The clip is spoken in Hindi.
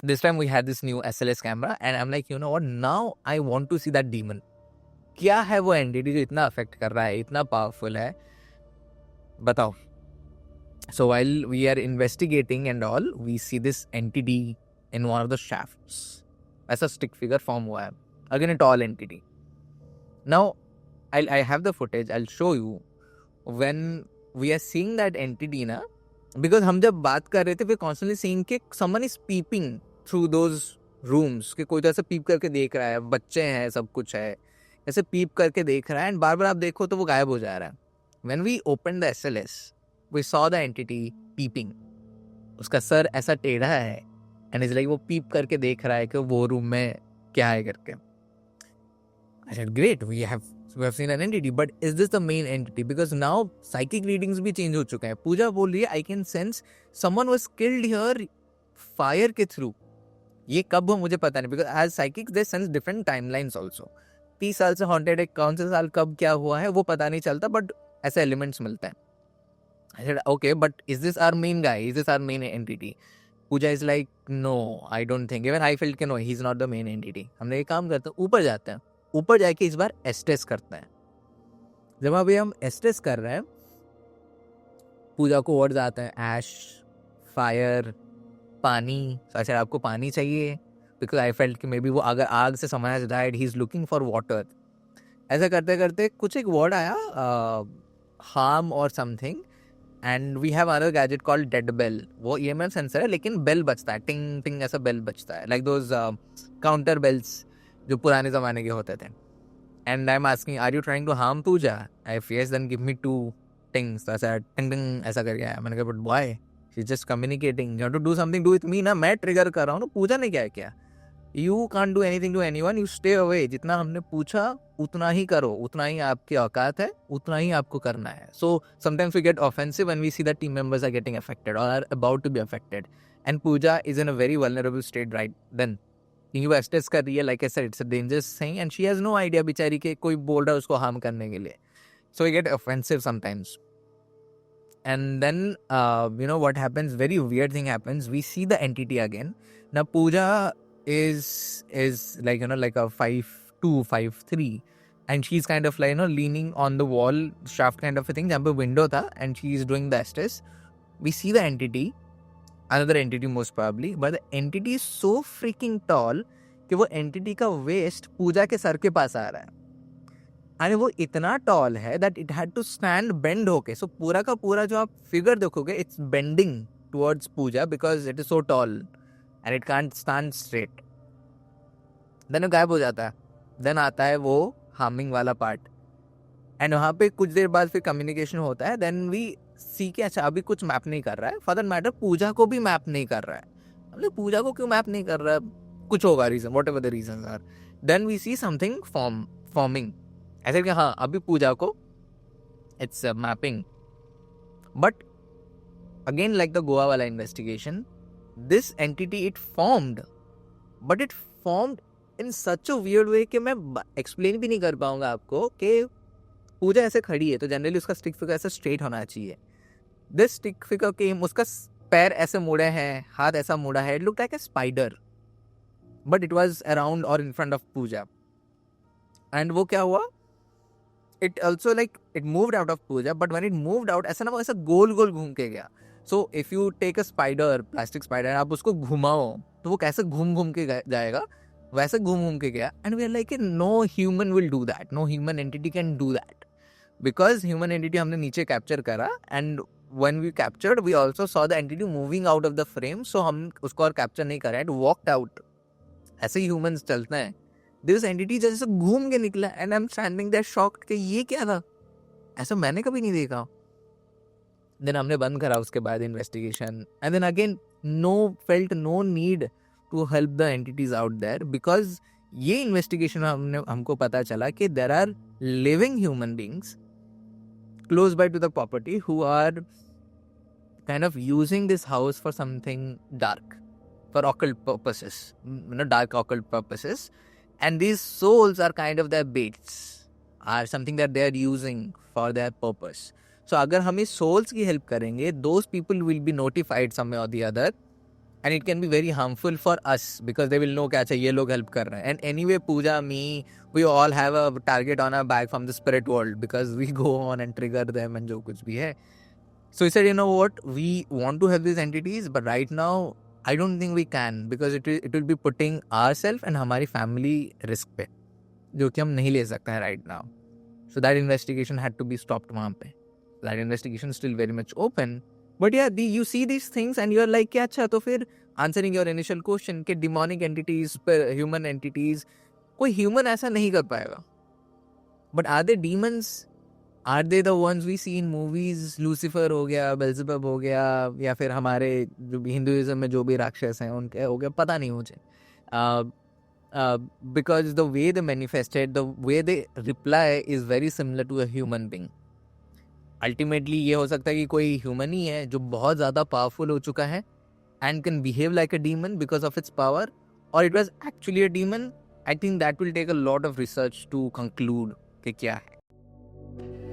This time we had this new SLS camera and I'm like, you know what, now I want to see that demon. क्या है वो एंटिटी जो इतना अफेक्ट कर रहा है, इतना पावरफुल है, बताओ. So while we are investigating and all, we see this entity in one of the shafts. ऐसा stick figure form हुआ है. Again a tall entity. Now I have the footage, I'll show you. When we are seeing that entity ना, because हम जब बात कर रहे थे we're constantly seeing कि someone is peeping through those rooms, कि कोई तो ऐसे पीप करके देख रहा है, बच्चे हैं, सब कुछ है, ऐसे पीप करके देख रहा है एंड बार बार आप देखो तो वो गायब हो जा रहा है. When we opened the SLS, we saw the entity peeping. उसका सर ऐसा टेढ़ा है एंड इज लाइक वो पीप करके देख रहा है कि वो रूम में क्या है करके. I said, great, we have seen an entity, but is this the main entity? Because now psychic readings भी change हो चुके हैं. पूजा बोल रही है I can sense someone was killed here fire के through. ये कब हुआ मुझे पता नहीं, because as psychics they sense different timelines also. 30 साल से haunted है, कौन से साल कब क्या हुआ है वो पता नहीं चलता, but ऐसे elements मिलते हैं. I said, okay, but is this our main guy? Is this our main entity? Pooja is like, no, I don't think. Even I felt कि no, he's not the main entity. हमने ये काम करते हैं, ऊपर जाते हैं, ऊपर जाके इस बार एस्टेस करते हैं. जब अभी हम एस्टेस कर रहे हैं, पूजा को वर्ड्स आते हैं ऐश, फायर, पानी. अच्छा आपको पानी चाहिए, बिकॉज आई फेल्ट कि मे बी वो अगर आग से समझ died, he is looking for water. ऐसा करते करते कुछ एक वर्ड आया, हार्म और something, and we have another gadget called dead bell. वो EMF सेंसर है लेकिन बेल बजता है, टिंग टिंग ऐसा बेल बजता है, लाइक दोज काउंटर बेल्स जो पुराने ज़माने के होते थे. And I am asking are you trying to harm Pooja? I face then give me 2 things. ऐसा टिंग टिंग ऐसा करके आया. मैंने कहा but why, she is just communicating, you have to do something, do with me ना. मैं ट्रिगर कर रहा हूँ ना, पूजा ने क्या किया. You can't do anything to anyone, you stay away. जितना हमने पूछा उतना ही करो, उतना ही आपकी औकात है, उतना ही आपको करना है. So sometimes we get offensive when we see that team members are getting affected और are about to be affected, and Pooja is in a very vulnerable state right then. क्योंकि वो एस्टेस कर रही है, like I said it's a dangerous thing and she has no idea बेचारी के कोई बोल रहा है उसको हार्म करने के लिए. So we get offensive sometimes. And then, what happens, very weird thing happens. We see the entity again. Now, Pooja is like, like a 5'2", 5'3", and she's kind of like, leaning on the wall shaft kind of a thing. जहाँ पे window था, and she's doing the estes. We see the entity, another entity most probably, but the entity is so freaking tall कि वो entity का waist पूजा के सर के पास आ रहा है. अरे वो इतना टॉल है that it had to stand bend होके. सो पूरा का पूरा जो आप फिगर देखोगे it's bending towards Puja because it is so tall and it can't stand straight. Then वो गायब हो जाता है. देन आता है वो हार्मिंग वाला पार्ट एंड वहाँ पे कुछ देर बाद फिर कम्युनिकेशन होता है. देन वी सी के अच्छा अभी कुछ मैप नहीं कर रहा है, फॉर दैट मैटर पूजा को भी मैप नहीं कर रहा है. मतलब पूजा को क्यों मैप नहीं कर रहा है, कुछ होगा reason, whatever the reason are. Then we see something forming. ऐसे कि हाँ अभी पूजा को it's mapping. But again like the Goa वाला investigation, this entity it formed, but it formed in such a weird way कि मैं एक्सप्लेन भी नहीं कर पाऊंगा आपको. कि पूजा ऐसे खड़ी है तो जनरली उसका स्टिक फिगर ऐसा स्ट्रेट होना चाहिए. दिस स्टिक फिगर के उसका पैर ऐसे मुड़े हैं, हाथ ऐसा मुड़ा है, it look like a spider, but it was around और in front of Pooja. And वो क्या हुआ, it also like it moved out of Pooja, but when it moved out ऐसा ना वो ऐसा गोल गोल घूम के गया. So if you take a spider, plastic spider, आप उसको घुमाओ तो वो कैसे घूम घूम के जाएगा, वैसे घूम घूम के गया. And we are like no human will do that, no human entity can do that, because human entity हमने नीचे कैप्चर करा and when we captured we also saw the entity moving out of the frame, so हम उसको और कैप्चर नहीं करा, it walked out. ऐसे ही humans चलते हैं. दिस एंटिटी जैसे घूम के निकला and I am standing there shocked कि ये क्या था, ऐसा मैंने कभी नहीं देखा. देन हमने बंद करा उसके बाद investigation and then again no need to help the entities out there, because ये इन्वेस्टिगेशन हमको पता चला कि there are living human beings close by to the property who are kind of using this house for something dark, for occult purposes, dark occult purposes. And these souls are kind of their baits, are something that they are using for their purpose. So अगर हम इस souls की help करेंगे, those people will be notified some way or the other and it can be very harmful for us because they will know कि अच्छा ये लोग help कर रहे हैं. And anyway, Pooja, me, we all have a target on our back from the spirit world because we go on and trigger them and जो कुछ भी है. So he said, you know what, we want to have these entities, but right now I don't think we can because it will be putting ourselves and हमारी family risk पे, जो कि हम नहीं ले सकते हैं right now. So that investigation had to be stopped वहाँ पे. That investigation is still very much open. But yeah, you see these things and you're like, अच्छा तो फिर answering your initial question कि demonic entities पर human entities, कोई human ऐसा नहीं कर पाएगा. But are they demons? Are they the ones we see in movies? Lucifer हो गया, Beelzebub हो गया, या फिर हमारे जो भी हिंदुइज्म में जो भी राक्षस हैं उनके हो गया, पता नहीं मुझे. Because the way they manifested, the way they reply is very similar to a human being. Ultimately ये हो सकता है कि कोई human ही है जो बहुत ज़्यादा powerful हो चुका है and can behave like a demon because of its power, or it was actually a demon. I think that will take a lot of research to conclude कि क्या है.